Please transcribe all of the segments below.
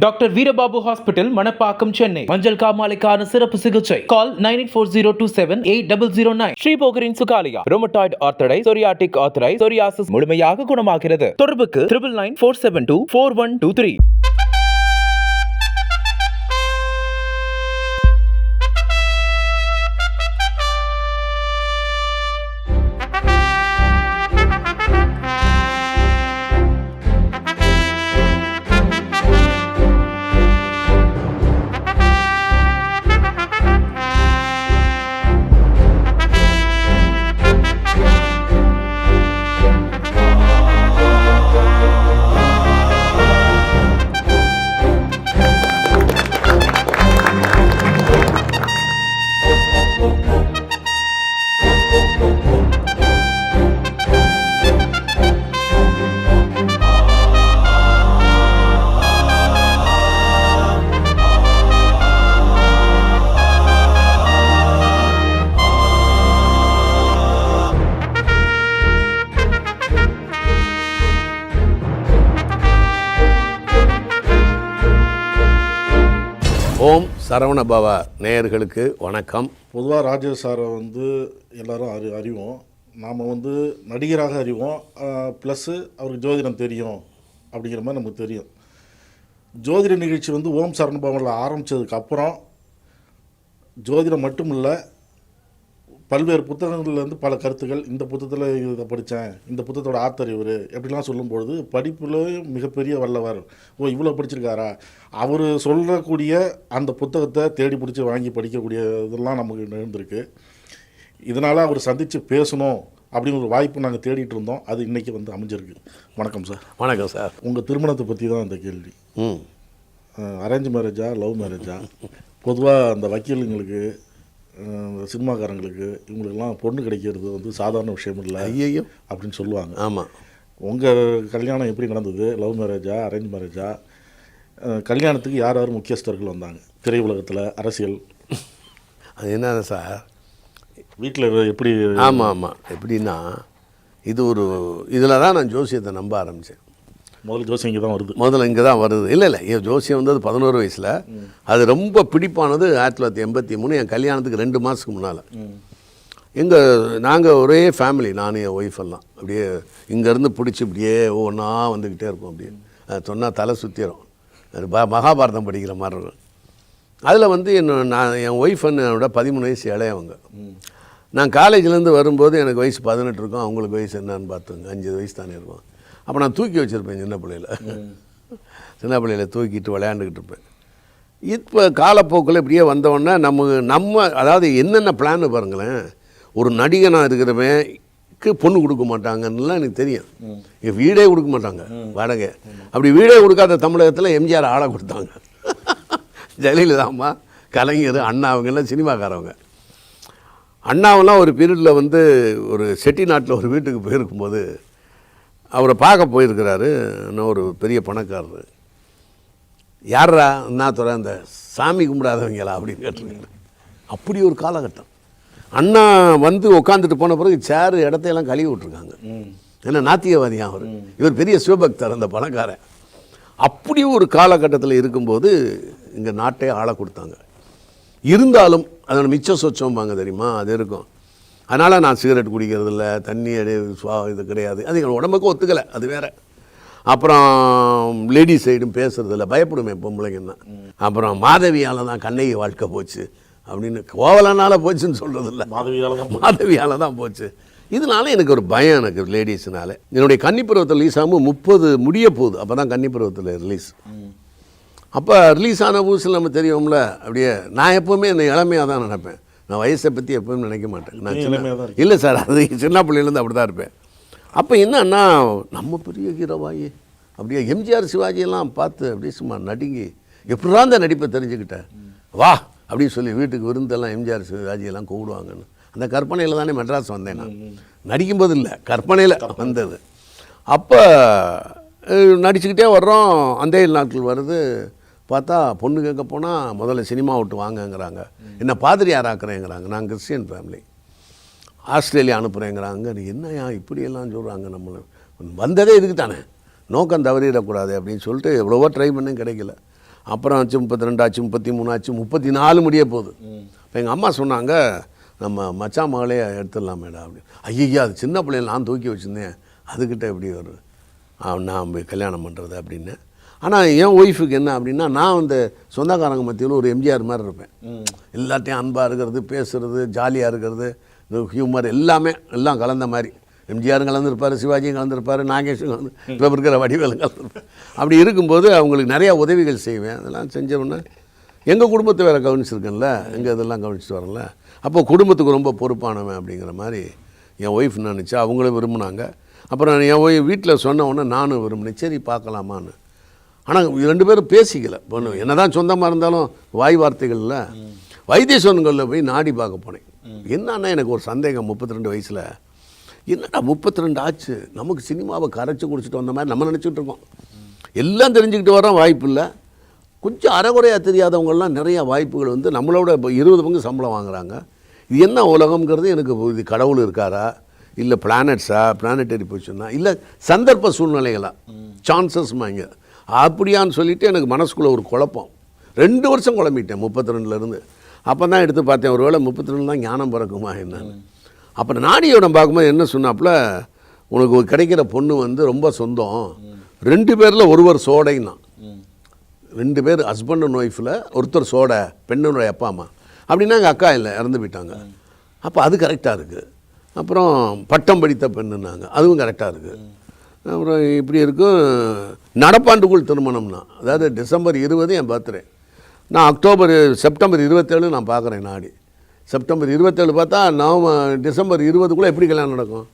Doctor Veerababu hospital Manapakkam Chennai மஞ்சள் காமாலைக்கான சிறப்பு சிகிச்சை கால் 9840278009 ஸ்ரீபோகரின் சுகாலியா ரோமட்டாய்டு ஆர்த்தரைட்டிஸ் சொரியாட்டிக் ஆர்த்தரைட்டிஸ் சொரியாசிஸ் முழுமையாக குணமாகிறது. தொடர்புக்கு 9994724123. ஓம் சரவண பவ நேயர்களுக்கு வணக்கம். பொதுவாக ராஜேஷ் சாரை எல்லோரும் அறிவோம். நாம் நடிகராக அறிவோம், ப்ளஸ்ஸு அவருக்கு ஜோதிடம் தெரியும் அப்படிங்கிற மாதிரி நமக்கு தெரியும். ஜோதிட நிகழ்ச்சி ஓம் சரவண பவனில் ஆரம்பித்ததுக்கப்புறம் ஜோதிடம் மட்டும் இல்லை, பல்வேறு புத்தகங்கள்லேருந்து பல கருத்துக்கள், இந்த புத்தகத்தில் இதை படித்தேன், இந்த புத்தகத்தோட ஆத்தர் இவர் எப்படிலாம் சொல்லும்பொழுது படிப்பில் மிகப்பெரிய வல்லவர், இவ்வளோ படிச்சிருக்காரா, அவர் சொல்லக்கூடிய அந்த புத்தகத்தை தேடி பிடிச்சி வாங்கி படிக்கக்கூடிய இதெல்லாம் நமக்கு நடந்திருக்கு. இதனால் அவர் சந்தித்து பேசணும் அப்படின்னு ஒரு வாய்ப்பு நாங்கள் தேடிட்டு இருந்தோம். அது இன்றைக்கி அமைஞ்சிருக்கு. வணக்கம் சார். வணக்கம் சார். உங்கள் திருமணத்தை பற்றி தான் இந்த கேள்வி. அரேஞ்ச் மேரேஜா லவ் மேரேஜா? பொதுவாக அந்த வக்கீலுங்களுக்கு, சினிமாக்காரங்களுக்கு, இவங்களுக்கெல்லாம் பொண்ணு கிடைக்கிறது சாதாரண விஷயம் இல்லை ஐயோ அப்படின்னு சொல்லுவாங்க. ஆமாம். உங்கள் கல்யாணம் எப்படி நடந்தது? லவ் மேரேஜா அரேஞ்ச் மேரேஜா? கல்யாணத்துக்கு யார் யார் முக்கியஸ்தர்கள் வந்தாங்க? திரை உலகத்தில், அரசியல்? அது என்ன சார், வீட்டில் எப்படி? ஆமாம். எப்படின்னா இதில் தான் நான் ஜோசியத்தை நம்ப ஆரம்பித்தேன். முதல்ல ஜோசியம் இங்கே தான் வருது. முதல்ல இங்கே தான் வருது. இல்லை ஜோசியம் 11 வயசில். அது ரொம்ப பிடிப்பானது 1983 என் கல்யாணத்துக்கு 2 மாதத்துக்கு முன்னால். நாங்கள் ஒரே ஃபேமிலி, நானும் என் ஒய்ஃப் எல்லாம் அப்படியே இங்கேருந்து பிடிச்சி இப்படியே ஒவ்வொன்றா வந்துக்கிட்டே இருப்போம். அப்படியே சொன்னால் தலை சுற்றிடும். அது மகாபாரதம் படிக்கிற மாதிரி இருக்கும். அதில் என் ஒய்ஃப் என்னோட 13 வயசு இளையவங்க. நான் காலேஜ்லேருந்து வரும்போது எனக்கு வயசு 18 இருக்கும், அவங்களுக்கு வயசு என்னன்னு பார்த்துங்க 5 வயசு தானே இருக்கும். அப்போ நான் தூக்கி வச்சுருப்பேன் சின்ன பிள்ளையில் தூக்கிட்டு விளையாண்டுக்கிட்டு இருப்பேன். இப்போ காலப்போக்கில் இப்படியே வந்தோடனே நம்ம அதாவது என்னென்ன பிளான்னு பாருங்களேன். ஒரு நடிகனாக இருக்கிறவனுக்கு பொண்ணு கொடுக்க மாட்டாங்கன்னுலாம் எனக்கு தெரியும். வீடே கொடுக்க மாட்டாங்க வாடகை. அப்படி வீடே கொடுக்காத தமிழகத்தில் எம்ஜிஆர் ஆளை கொடுத்தாங்க. ஜெயலலிதா அம்மா, கலைஞர், அண்ணா, அவங்கெல்லாம் சினிமாக்காரவங்க. அண்ணாவெல்லாம் ஒரு பீரியடில் ஒரு செட்டிநாட்டில் ஒரு வீட்டுக்கு போயிருக்கும்போது அவரை பார்க்க போயிருக்கிறாரு. இன்னும் ஒரு பெரிய பணக்காரர். யாரா அண்ணாத்துறை, அந்த சாமி கும்பிடாதவங்களா அப்படின்னு கேட்டிருக்காரு. அப்படி ஒரு காலகட்டம். அண்ணா உட்காந்துட்டு போன பிறகு சேரு இடத்தையெல்லாம் கழுவி விட்ருக்காங்க. ஏன்னா நாத்திகவாதியாக இவர் பெரிய சிவபக்தர் அந்த பணக்காரன். அப்படி ஒரு காலகட்டத்தில் இருக்கும்போது இங்கே நாட்டே ஆள கொடுத்தாங்க. இருந்தாலும் அதோட மிச்ச சொச்சம்பாங்க தெரியுமா, அது இருக்கும். அதனால் நான் சிகரெட் குடிக்கிறது இல்லை, தண்ணி இது கிடையாது. அது எங்கள் உடம்புக்கு ஒத்துக்கலை, அது வேறு. அப்புறம் லேடிஸ் சைடும் பேசுறதில்ல, பயப்படுமே பொம்பளைங்கன்னா. அப்புறம் மாதவியால் தான் கண்ணகி வாழ்க்கை போச்சு அப்படின்னு, கோவலனால் போச்சுன்னு சொல்கிறதில்ல, மாதவியால் தான் போச்சு. இதனால எனக்கு ஒரு பயம், எனக்கு லேடிஸ்னால. என்னுடைய கன்னிப்பருவத்தில் ரிலீஸ் ஆகும் 30 முடிய போகுது. அப்போ தான் கன்னிப்பருவத்தில் ரிலீஸ். அப்போ ரிலீஸ் ஆன புதுசில் நம்ம தெரியும்ல. அப்படியே நான் எப்போவுமே என்னை இளமையாக தான் நினைப்பேன். நான் வயசை பற்றி எப்போவும் நினைக்க மாட்டேன். நான் இல்லை சார், அது சின்ன பிள்ளையிலேருந்து அப்படி தான் இருப்பேன். அப்போ என்னன்னா, நம்ம பெரிய ஹீரோவாகி அப்படியே எம்ஜிஆர் சிவாஜியெல்லாம் பார்த்து அப்படியே சும்மா நடுங்கி எப்படிதான் அந்த நடிப்பை தெரிஞ்சுக்கிட்டேன். வா அப்படின்னு சொல்லி வீட்டுக்கு விருந்தெல்லாம் எம்ஜிஆர் சிவாஜியெல்லாம் கூப்பிடுவாங்கன்னு அந்த கற்பனையில் தானே மெட்ராஸ் வந்தேன். நான் நடிக்கும்போது இல்லை, கற்பனையில் வந்தது. அப்போ நடிச்சுக்கிட்டே வர்றோம். அந்த நாட்கள் வருது. பார்த்தா பொண்ணு கேட்க போனால் முதல்ல சினிமா விட்டு வாங்கங்கிறாங்க. என்ன பாதிரியார் ஆக்குறேங்கிறாங்க. நாங்கள் கிறிஸ்டியன் ஃபேமிலி. ஆஸ்திரேலியா அனுப்புகிறேங்கிறாங்க. என்னையா இப்படியெல்லாம் சொல்கிறாங்க, நம்மளை வந்ததே இதுக்கு தானே, நோக்கம் தவறிடக்கூடாது அப்படின்னு சொல்லிட்டு எவ்வளவோ ட்ரை பண்ணி கிடைக்கல. அப்புறம் ஆச்சு 32 ஆச்சு 33 ஆச்சு 34 முடிய போகுது. இப்போ எங்கள் அம்மா சொன்னாங்க, நம்ம மச்சான் மகளே எடுத்துடலாம் மேடம் அப்படின்னு. ஐயா அது சின்ன பிள்ளைல நான் தூக்கி வச்சுருந்தேன், அதுக்கிட்ட எப்படி வரும் நான் கல்யாணம் பண்ணுறது அப்படின்னு. ஆனால் என் ஒய்ஃபுக்கு என்ன அப்படின்னா, நான் வந்து சொந்தக்காரங்க மத்தியில் ஒரு எம்ஜிஆர் மாதிரி இருப்பேன். எல்லாத்தையும் அன்பாக இருக்கிறது, பேசுகிறது, ஜாலியாக இருக்கிறது, இந்த ஹியூமர் எல்லாம் கலந்த மாதிரி. எம்ஜிஆரும் கலந்துருப்பார், சிவாஜியும் கலந்துருப்பார், நாகேஷும் கலந்து, இப்போ இருக்கிற வடிவேலும் கலந்துருப்பார். அப்படி இருக்கும்போது அவங்களுக்கு நிறையா உதவிகள் செய்வேன். அதெல்லாம் செஞ்சோன்னே எங்கள் குடும்பத்தை வேறு கவனிச்சிருக்கேன்ல, எங்கள் இதெல்லாம் கவனிச்சிட்டு வரல. அப்போ குடும்பத்துக்கு ரொம்ப பொறுப்பானவன் அப்படிங்கிற மாதிரி என் ஒய்ஃப் நினச்சா, அவங்களும் விரும்பினாங்க. அப்புறம் என் ஒய்ஃப் வீட்டில் சொன்ன உடனே நானும் விரும்பினேன், சரி பார்க்கலாமான்னு. ஆனால் 2 பேரும் பேசிக்கல. பொண்ணு என்ன தான் சொந்தமாக இருந்தாலும் வாய் வார்த்தைகளில் வைத்தீஸ்வரன்களில் போய் நாடி பார்க்க போனேன். என்னன்னா எனக்கு ஒரு சந்தேகம், 32 வயசில் என்னடா 32 ஆச்சு, நமக்கு சினிமாவை கரைச்சி குடிச்சிட்டு வந்த மாதிரி நம்ம நினச்சிட்டு இருக்கோம். எல்லாம் தெரிஞ்சுக்கிட்டு வரோம், வாய்ப்பு இல்லை. கொஞ்சம் அறகுறையாக தெரியாதவங்கெல்லாம் நிறையா வாய்ப்புகள் வந்து நம்மளோட இப்போ 20 பங்கு சம்பளம் வாங்குறாங்க. இது என்ன உலகம்ங்கிறது எனக்கு இது கடவுள் இருக்காரா, இல்லை பிளானட்ஸா, பிளானட்டரி பொசிஷனா, இல்லை சந்தர்ப்ப சூழ்நிலைகளா, சான்சஸ்மாங்க அப்படியான்னு சொல்லிவிட்டு எனக்கு மனசுக்குள்ளே ஒரு குழப்பம். 2 வருஷம் குழம்பிட்டேன் 32லேருந்து. அப்போ தான் எடுத்து பார்த்தேன், ஒரு வேளை 32 தான் ஞானம் பிறக்குமா என்னன்னு. அப்புறம் நாடியோட பார்க்கும்போது என்ன சொன்னாப்புல, உனக்கு கிடைக்கிற பொண்ணு வந்து ரொம்ப சொந்தம், 2 பேரில் ஒருவர் சோடைன்னா. 2 பேர் ஹஸ்பண்ட் அண்ட் ஒய்ஃபில் ஒருத்தர் சோடை, பெண்ணுடைய அப்பா அம்மா அப்படின்னா எங்கள் அக்கா இல்லை, இறந்து போயிட்டாங்க. அப்போ அது கரெக்டாக இருக்குது. அப்புறம் பட்டம் படித்த பெண்ணுன்னாங்க, அதுவும் கரெக்டாக இருக்குது. அப்புறம் இப்படி இருக்கும். நடப்பாண்டுக்குள் திருமணம்னா, அதாவது டிசம்பர் 20 என் பர்த்டே, நான் செப்டம்பர் 27 நான் பார்க்குறேன் நாடி. செப்டம்பர் 27 பார்த்தா டிசம்பர் 20க்குள்ளே எப்படி கல்யாணம் நடக்கும்?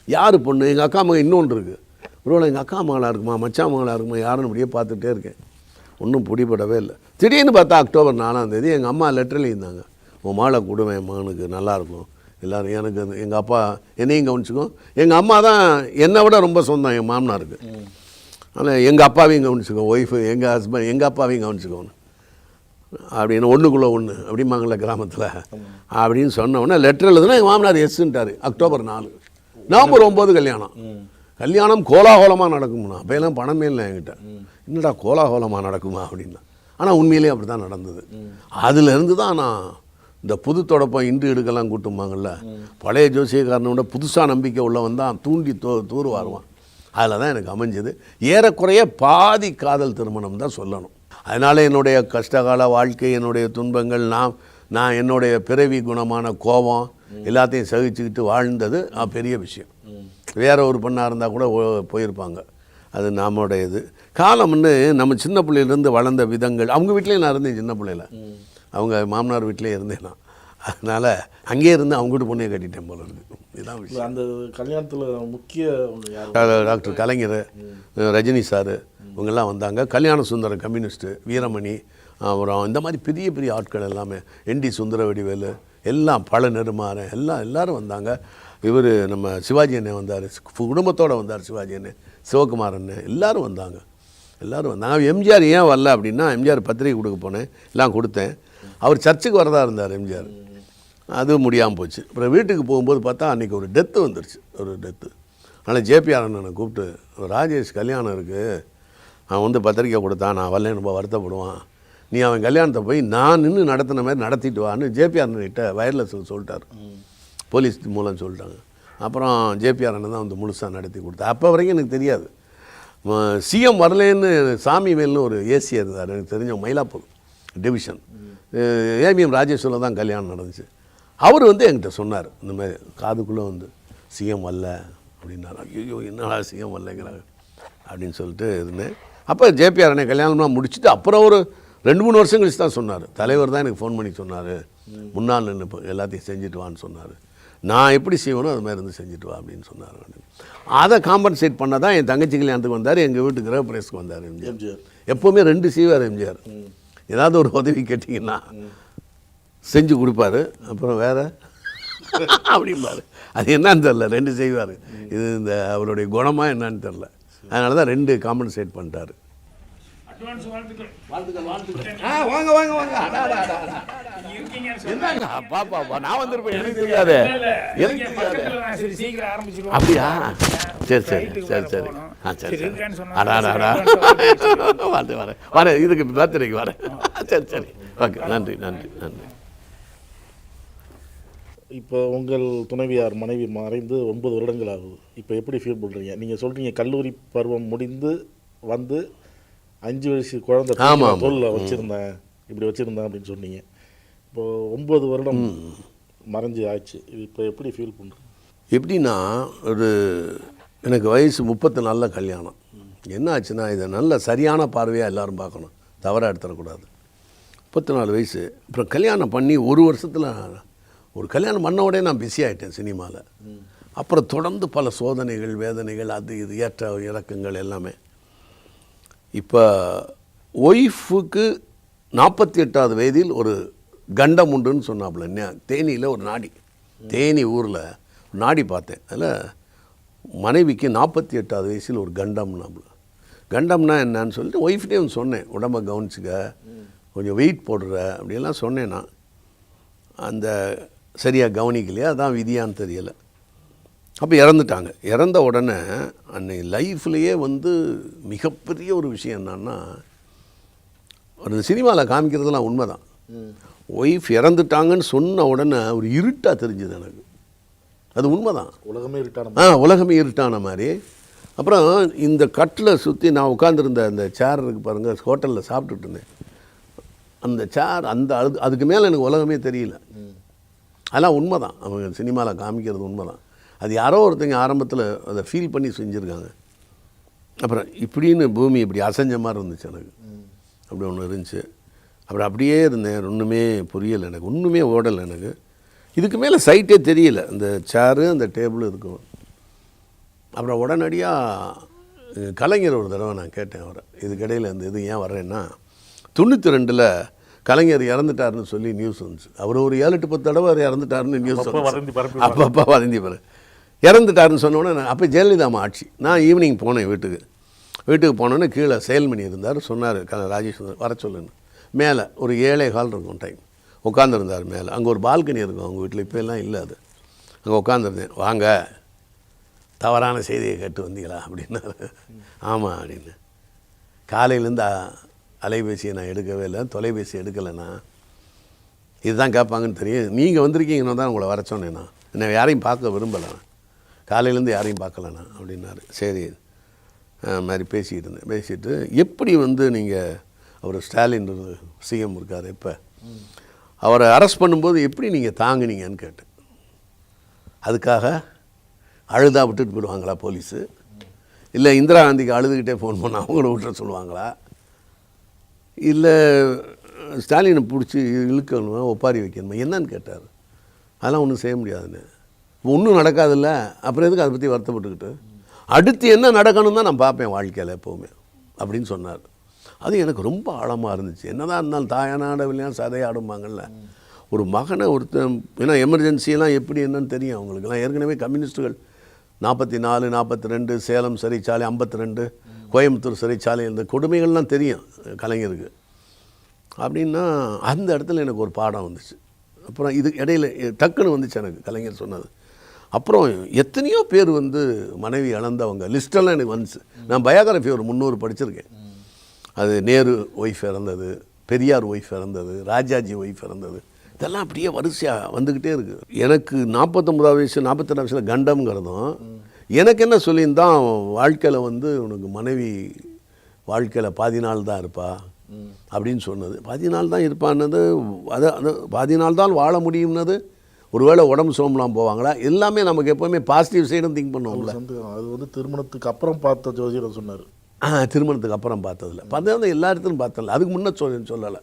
யார் பொண்ணு? எங்கள் அக்கா மகன் இன்னொன்று இருக்குது. ஒருவேளை எங்கள் அக்கா மகளாக இருக்குமா, மச்சான் மகளாக இருக்குமா, யாருன்னு இப்படியே பார்த்துட்டே இருக்கேன். ஒன்றும் பிடிபடவே இல்லை. திடீர்னு பார்த்தா அக்டோபர் 4 எங்கள் அம்மா லெட்டரில் இருந்தாங்க, உன் மாலை கொடுவேன் என் மகனுக்கு, நல்லாயிருக்கும் எல்லோரும். எனக்கு எங்கள் அப்பா என்னையும் கவனிச்சுக்கும். எங்கள் அம்மா தான் என்னை விட ரொம்ப சொந்தம் என் மாமனாருக்கு. ஆனால் எங்கள் அப்பாவையும் கவனிச்சுக்கோ, ஒய்ஃபு எங்கள் ஹஸ்பண்ட் எங்கள் அப்பாவையும் கவனிச்சுக்கோன்னு அப்படின்னு ஒன்றுக்குள்ளே ஒன்று அப்படிம்பாங்கள கிராமத்தில் அப்படின்னு சொன்னோடனே லெட்டர் எழுதுனா எங்கள் மாமனார் எஸ்ன்ட்டார். அக்டோபர் 4, நவம்பர் 9 கல்யாணம். கல்யாணம் கோலாகோலமாக நடக்கும்னா, அப்போ எல்லாம் பணமே இல்லை என்கிட்ட. என்னடா கோலாகோலமாக நடக்குமா அப்படின்னா, ஆனால் உண்மையிலே அப்படி தான் நடந்தது. அதுலேருந்து தான் நான் இந்த புது தொடப்பம் இன்று எடுக்கலாம் கூட்டும்பாங்கள்ல, பழைய ஜோசியக்காரனோட புதுசாக நம்பிக்கை உள்ளவன் தான் தூண்டி தூர் வாருவான். அதில் தான் எனக்கு அமைஞ்சது. ஏறக்குறைய பாதி காதல் திருமணம் தான் சொல்லணும். அதனால் என்னுடைய கஷ்டகால வாழ்க்கை, என்னுடைய துன்பங்கள், நான் என்னுடைய பிறவி குணமான கோபம் எல்லாத்தையும் சகிச்சுக்கிட்டு வாழ்ந்தது பெரிய விஷயம். வேற ஒரு பெண்ணாக இருந்தால் கூட போயிருப்பாங்க. அது நம்மளுடைய இது காலம்னு நம்ம சின்ன பிள்ளையிலேருந்து வளர்ந்த விதங்கள். அவங்க வீட்லேயே நான் இருந்தேன் சின்ன பிள்ளையில, அவங்க மாமனார் வீட்டிலே இருந்தேன் நான். அதனால் அங்கேயே இருந்து அவங்ககிட்ட பொண்ணையை கட்டிட்டேன் போல இருக்குது. இதுதான் விஷயம். அந்த கல்யாணத்தில் முக்கிய டாக்டர் கலைஞர், ரஜினி சார் இவங்கெல்லாம் வந்தாங்க. கல்யாண சுந்தரம் கம்யூனிஸ்ட்டு, வீரமணி, அப்புறம் இந்த மாதிரி பெரிய பெரிய ஆட்கள் எல்லாமே, என்டி சுந்தரவடிவேலு எல்லாம், பல நெடுமாறன் எல்லோரும் வந்தாங்க. இவர் நம்ம சிவாஜி அண்ணன் வந்தார், குடும்பத்தோடு வந்தார். சிவாஜி அண்ணன், சிவகுமார் அண்ணன் எல்லோரும் வந்தாங்க. எம்ஜிஆர் ஏன் வரல அப்படின்னா, எம்ஜிஆர் பத்திரிகை கொடுக்க போனேன், எல்லாம் கொடுத்தேன். அவர் சர்ச்சுக்கு வரதா இருந்தார் எம்ஜிஆர், அது முடியாமல் போச்சு. அப்புறம் வீட்டுக்கு போகும்போது பார்த்தா அன்றைக்கி ஒரு டெத்து வந்துருச்சு, ஒரு டெத்து. அதனால் ஜேபிஆர் அண்ணனை கூப்பிட்டு, ராஜேஷ் கல்யாணம் இருக்குது, அவன் வந்து பத்திரிக்கை கொடுத்தான், நான் வரல ரொம்ப வருத்தப்படுவான், நீ அவன் கல்யாணத்தை போய் நான் நின்று நடத்தின மாதிரி நடத்திட்டு வான்னு ஜேபிஆர் அண்ணன்கிட்ட வயர்லெஸில் சொல்லிட்டார். போலீஸ் மூலம் சொல்லிட்டாங்க. அப்புறம் ஜேபிஆர் அண்ணன் தான் வந்து முழுசாக நடத்தி கொடுத்தா. அப்போ வரைக்கும் எனக்கு தெரியாது. சிஎம் வரலேன்னு சாமிவேல்னு ஒரு ஏசி இருந்தார், எனக்கு தெரிஞ்ச மயிலாப்பூர் டிவிஷன், ஏபிஎம் ராஜேஸ்வரில் தான் கல்யாணம் நடந்துச்சு. அவர் வந்து என்கிட்ட சொன்னார், இந்த மாதிரி காதுக்குள்ளே வந்து சிஎம் வரல அப்படின்னாரு. ஐயோ என்னடா சிஎம் வரலைங்கிறாங்க அப்படின்னு சொல்லிட்டு இருந்தேன். அப்போ ஜேபிஆர் அண்ணன் கல்யாணம்லாம் முடிச்சுட்டு அப்புறம் ஒரு 2-3 வருஷம் கழிச்சு தான் சொன்னார். தலைவர் தான் எனக்கு ஃபோன் பண்ணி சொன்னார், முன்னாள் நின்று எல்லாத்தையும் செஞ்சுட்டு வான்னு சொன்னார். நான் எப்படி செய்வேனோ அது மாதிரி இருந்து செஞ்சுட்டு வா அப்படின்னு சொன்னார். அதை காம்பன்சேட் பண்ண தான் என் தங்கச்சி கல்யாணத்துக்கு வந்தார், எங்கள் வீட்டு கிரக பிரவேசத்துக்கு வந்தார் எம்ஜிஆர். எப்போவுமே 2 செய்வார் எம்ஜிஆர். ஏதாவது ஒரு உதவி கேட்டிங்கன்னா செஞ்சு கொடுப்பாரு. அப்புறம் வேறு அப்படிம்பாரு. அது என்னன்னு தெரில, 2 செய்வார். இது இந்த அவருடைய குணமாக என்னன்னு தெரில. அதனால தான் 2 காம்பன்சேட் பண்ணிட்டார். வாங்க வாங்க வாங்க. என்னங்க பாப்பா நான் வந்திருப்பேன், எனக்கு தெரியாது. எனக்கு தெரியாது. அப்படியா? சரி சரி சரி சரி. சரி சரி. வரேன் இதுக்கு பர்த்டேக்கு வரேன். சரி சரி ஓகே. நன்றி நன்றி நன்றி. இப்போ உங்கள் துணைவியார் மனைவி மறைந்து 9 வருடங்கள் ஆகுது. இப்போ எப்படி ஃபீல் பண்ணுறீங்க? நீங்கள் சொல்கிறீங்க கல்லூரி பருவம் முடிந்து வந்து 5 வயசு குழந்தை தோளில் வச்சுருந்தேன், இப்படி வச்சுருந்தேன் அப்படின்னு சொன்னீங்க. இப்போது 9 வருடம் மறைஞ்சி ஆச்சு. இப்போ எப்படி ஃபீல் பண்ணுறீங்க? எப்படின்னா, எனக்கு வயசு 34 கல்யாணம். என்ன ஆச்சுன்னா, இதை நல்ல சரியான பார்வையாக எல்லோரும் பார்க்கணும், தவறாக எடுத்துடக்கூடாது. 34 வயசு. அப்புறம் கல்யாணம் பண்ணி 1 வருஷத்தில் ஒரு கல்யாணம் பண்ண உடனே நான் பிஸி ஆகிட்டேன் சினிமாவில். அப்புறம் தொடர்ந்து பல சோதனைகள் வேதனைகள் அது இது ஏற்ற இறக்கங்கள் எல்லாமே. இப்போ ஒய்ஃபுக்கு 48வது வயதில் ஒரு கண்டம் உண்டுன்னு சொன்னாப்புல. தேனியில் ஒரு நாடி, தேனி ஊரில் நாடி பார்த்தேன். அதில் மனைவிக்கு 48வது வயசில் ஒரு கண்டம்னாப்புல. கண்டம்னா என்னன்னு சொல்லிட்டு ஒய்ஃப்டே சொன்னேன், உடம்பை கவனிச்சுக்க, கொஞ்சம் வெயிட் போடுற அப்படியெல்லாம் சொன்னேன். நான் அந்த சரியாக கவனிக்கலையா, அதான் விதியான்னு தெரியலை. அப்போ இறந்துட்டாங்க. இறந்த உடனே அன்னைக்கு லைஃப்லேயே மிகப்பெரிய ஒரு விஷயம் என்னன்னா, ஒரு சினிமாவில் காமிக்கிறதுலாம் உண்மை தான். ஒய்ஃப் இறந்துட்டாங்கன்னு சொன்ன உடனே ஒரு இருட்டாக தெரிஞ்சுது எனக்கு. அது உண்மை தான். உலகமே இருட்டான உலகமே இருட்டான மாதிரி. அப்புறம் இந்த கட்டில் சுற்றி நான் உட்காந்துருந்த அந்த சேர் இருக்குது பாருங்கள், ஹோட்டலில் சாப்பிட்டுட்டு இருந்தேன். அந்த சேர் அதுக்கு மேலே எனக்கு உலகமே தெரியல. அதெல்லாம் உண்மை தான். அவங்க சினிமாவில் காமிக்கிறது உண்மை தான். அது யாரோ ஒருத்தங்க ஆரம்பத்தில் அதை ஃபீல் பண்ணி செஞ்சுருக்காங்க. அப்புறம் இப்படின்னு பூமி இப்படி அசைஞ்ச மாதிரி இருந்துச்சு எனக்கு. அப்படி ஒன்று இருந்துச்சு. அப்புறம் அப்படியே இருந்தேன். ஒன்றுமே புரியலை எனக்கு, ஒன்றுமே ஓடலை எனக்கு. இதுக்கு மேலே சைட்டே தெரியல. அந்த சேரு அந்த டேபிள் இருக்கும். அப்புறம் உடனடியாக கலைஞர் ஒரு தடவை நான் கேட்டேன் அவரை, இதுக்கிடையில் இந்த இது ஏன் வர்றேன்னா, 92ல் கலைஞர் இறந்துட்டாருன்னு சொல்லி நியூஸ் வந்துச்சு. அவர் ஒரு 7-10 தடவை இறந்துட்டாருன்னு நியூஸ் அப்பப்போ வதந்தி பாரு. இறந்துட்டாருன்னு சொன்னோன்னே அப்போ ஜெயலலிதாமா ஆட்சி. நான் ஈவினிங் போனேன் வீட்டுக்கு போனோன்னே கீழே செயல்மணி இருந்தார். சொன்னார் ராஜேஷ் வர சொல்லுன்னு. மேலே ஒரு 7:15 இருக்கும் டைம். உட்காந்துருந்தார் மேலே. அங்கே ஒரு பால்கனி இருக்கும் அவங்க வீட்டில், இப்போ எல்லாம் இல்லை அது. அங்கே உட்காந்துருந்தேன். வாங்க, தவறான செய்தியை கேட்டு வந்தீங்களா அப்படின்னாரு. ஆமாம் அப்படின்னு. காலையிலேருந்து அலைபேசியை நான் எடுக்கவே இல்லை, தொலைபேசி எடுக்கலைண்ணா. இதுதான் கேட்பாங்கன்னு தெரியும், நீங்கள் வந்திருக்கீங்கன்னு தான் உங்களை வர சொன்னேண்ணா. என்ன யாரையும் பார்க்க விரும்பலைண்ணா, காலையிலேருந்து யாரையும் பார்க்கலண்ணா அப்படின்னாரு. சரி மாதிரி பேசிக்கிட்டு இருந்தேன். பேசிட்டு எப்படி நீங்கள் அவர் ஸ்டாலின் சிஎம் இருக்கார், இப்போ அவரை அரெஸ்ட் பண்ணும்போது எப்படி நீங்கள் தாங்குனீங்கன்னு கேட்டேன். அதுக்காக அழுதா விட்டுட்டு போயிடுவாங்களா போலீஸு? இல்லை இந்திரா காந்திக்கு அழுதுகிட்டே ஃபோன் பண்ண அவங்கள விட்டுற சொல்லுவாங்களா? இல்லை ஸ்டாலினை பிடிச்சி இழுக்கணுமா, ஒப்பாரி வைக்கணுமா, என்னன்னு கேட்டார். அதெல்லாம் ஒன்றும் செய்ய முடியாதுன்னு. ஒன்றும் நடக்காதில்ல, அப்புறம் எதுக்கு அதை பற்றி வருத்தப்பட்டுக்கிட்டு? அடுத்து என்ன நடக்கணும் தான் நான் பார்ப்பேன் வாழ்க்கையில் எப்போவுமே அப்படின்னு சொன்னார். அது எனக்கு ரொம்ப ஆழமாக இருந்துச்சு. என்னதான் இருந்தாலும் தாயானாடவில்லையா சதையாடும்பாங்கள்ல. ஒரு மகனை ஒருத்தன், ஏன்னா எமர்ஜென்சியெல்லாம் எப்படி என்னன்னு தெரியும் அவங்களுக்குலாம். ஏற்கனவே கம்யூனிஸ்ட்டுகள் 44, 42 சேலம் சிறைச்சாலை, 52 கோயம்புத்தூர் சிறைச்சாலை, இந்த கொடுமைகள்லாம் தெரியும் கலைஞருக்கு. அப்படின்னா அந்த இடத்துல எனக்கு ஒரு பாடம் வந்துச்சு. அப்புறம் இது இடையில டக்குன்னு வந்துச்சு எனக்கு கலைஞர் சொன்னது. அப்புறம் எத்தனையோ பேர் மனைவி இழந்தவங்க லிஸ்டெல்லாம் எனக்கு வந்துச்சு. நான் பயோகிராஃபி ஒரு 300 படிச்சிருக்கேன். அது நேரு ஒய்ஃப் இறந்தது, பெரியார் ஒய்ஃப் இறந்தது, ராஜாஜி ஒய்ஃப் இறந்தது, இதெல்லாம் அப்படியே வரிசையாக வந்துக்கிட்டே இருக்குது. எனக்கு 49வது வயசு 42 வயசில் கண்டம்ங்கிறதும் எனக்கு என்ன சொல்லியிருந்தான், வாழ்க்கையில் உனக்கு மனைவி வாழ்க்கையில் பாதி நாள் தான் இருப்பா அப்படின்னு சொன்னது. பாதி நாள் தான் இருப்பான்னது, அது பாதி நாள் தான் வாழ முடியும்னது. ஒருவேளை உடம்பு சோம்பலாம் போவாங்களா, எல்லாமே நமக்கு எப்போவுமே பாசிட்டிவ் சைடும் திங்க் பண்ணுவோம்ல. அது திருமணத்துக்கு அப்புறம் பார்த்த ஜோதிடம் சொன்னார். திருமணத்துக்கு அப்புறம் பார்த்ததில்ல, பார்த்தா எல்லா இடத்துலையும் பார்த்ததில்ல. அதுக்கு முன்னே சொல்லலை.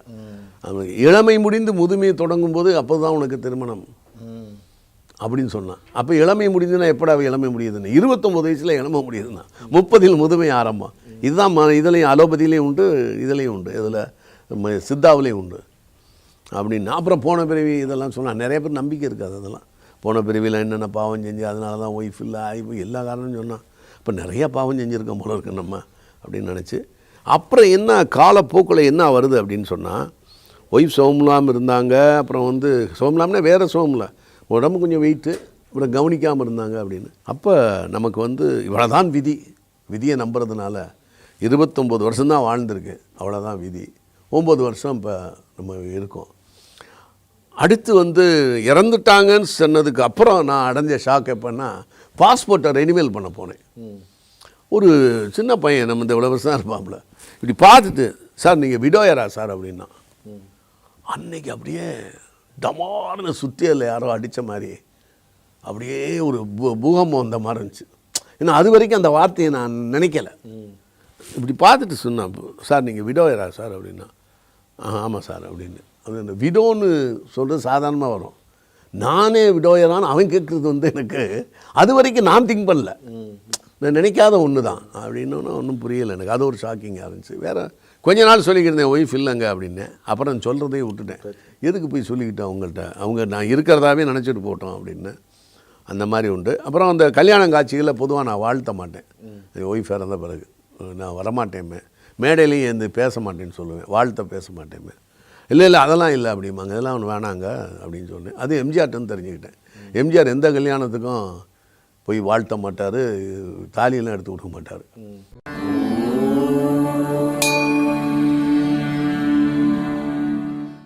இளமை முடிந்து முதுமையை தொடங்கும் போது அப்போ தான் உனக்கு திருமணம் அப்படின்னு சொன்னான். அப்போ இளமை முடிஞ்சுன்னா எப்படா இளமை முடியுதுன்னு? 29 வயசில் இளமை முடியுதுன்னா 30ல் முதுமை ஆரம்பம். இதுதான் இதுலேயும் அலோபதியிலையும் உண்டு, இதுலேயும் உண்டு, இதில் சித்தாவிலையும் உண்டு அப்படின்னு. அப்புறம் போன பிறவி இதெல்லாம் சொன்னால் நிறைய பேர் நம்பிக்கை இருக்காது. அதெல்லாம் போன பிறவியில் என்னென்ன பாவம் செஞ்சு அதனால தான் ஒய்ஃப் இல்லை ஆய்வு எல்லா காரணமும் சொன்னான். இப்போ நிறையா பாவம் செஞ்சுருக்கோம் போல இருக்கு நம்ம அப்படின்னு நினச்சி. அப்புறம் என்ன காலப்போக்கில் என்ன வருது அப்படின்னு சொன்னால் ஒய்ஃப் சோம்லாமல் இருந்தாங்க. அப்புறம் வந்து சோம்லாம்னா வேறு சோம்ல உடம்பு கொஞ்சம் வெயிட்டு, அப்புறம் கவனிக்காமல் இருந்தாங்க அப்படின்னு. அப்போ நமக்கு வந்து இவ்வளோதான் விதி, விதியை நம்புறதுனால 29 வருஷம்தான் வாழ்ந்திருக்கு, அவ்வளோதான் விதி. 9 வருஷம் இப்போ நம்ம இருக்கோம். அடுத்து வந்து இறந்துட்டாங்கன்னு சொன்னதுக்கு அப்புறம் நான் அடைஞ்ச ஷாக் எப்போன்னா, பாஸ்போர்ட்டை ரெனிவல் பண்ண போனேன். ஒரு சின்ன பையன், நம்ம இந்த இவ்வளோ வருஷம் தான் இருப்பாப்புல, இப்படி பார்த்துட்டு, சார் நீங்கள் விடோயரா சார் அப்படின்னா, அன்னைக்கு அப்படியே டமார்னு சுத்தியில் யாரோ அடித்த மாதிரி அப்படியே ஒரு பூகம்பம் வந்த மாதிரி இருந்துச்சு. ஏன்னா அது வரைக்கும் அந்த வார்த்தையை நான் நினைக்கல. இப்படி பார்த்துட்டு சொன்னேன், சார் நீங்கள் விடோயரா சார் அப்படின்னா, ஆமாம் சார் அப்படின்னு. அது அந்த விடோன்னு சொல்கிறது சாதாரணமாக வரும், நானே விடோயரான்னு அவன் கேட்குறது வந்து எனக்கு அது வரைக்கும் நான் திங்க் பண்ணல, நான் நினைக்காத ஒன்று தான் அப்படின்னு. ஒன்றும் புரியலை எனக்கு, அது ஒரு ஷாக்கிங்காக இருந்துச்சு. வேறு கொஞ்ச நாள் சொல்லிக்கிட்டேன் ஒய்ஃப் இல்லைங்க அப்படின்னு. அப்புறம் சொல்கிறதையும் விட்டுட்டேன், எதுக்கு போய் சொல்லிக்கிட்டேன் அவங்கள்ட்ட, அவங்க நான் இருக்கிறதாவே நினச்சிட்டு போட்டோம் அப்படின்னு. அந்த மாதிரி உண்டு. அப்புறம் அந்த கல்யாணம் காட்சிகளில் பொதுவாக நான் வாழ்த்த மாட்டேன். ஒய்ஃப் இறந்த பிறகு நான் வரமாட்டேன், மேடையிலையும் எந்த பேச மாட்டேன்னு சொல்லுவேன், வாழ்த்த பேச மாட்டேன். இல்லை அதெல்லாம் இல்லை அப்படிம்பாங்க, இதெல்லாம் ஒன்று வேணாங்க அப்படின்னு சொன்னேன். அது எம்ஜிஆர்ட்டன்னு தெரிஞ்சுக்கிட்டேன். எம்ஜிஆர் எந்த கல்யாணத்துக்கும் போய் வாழ்த்த மாட்டார், தாலியெல்லாம் எடுத்து கொடுக்க மாட்டார்.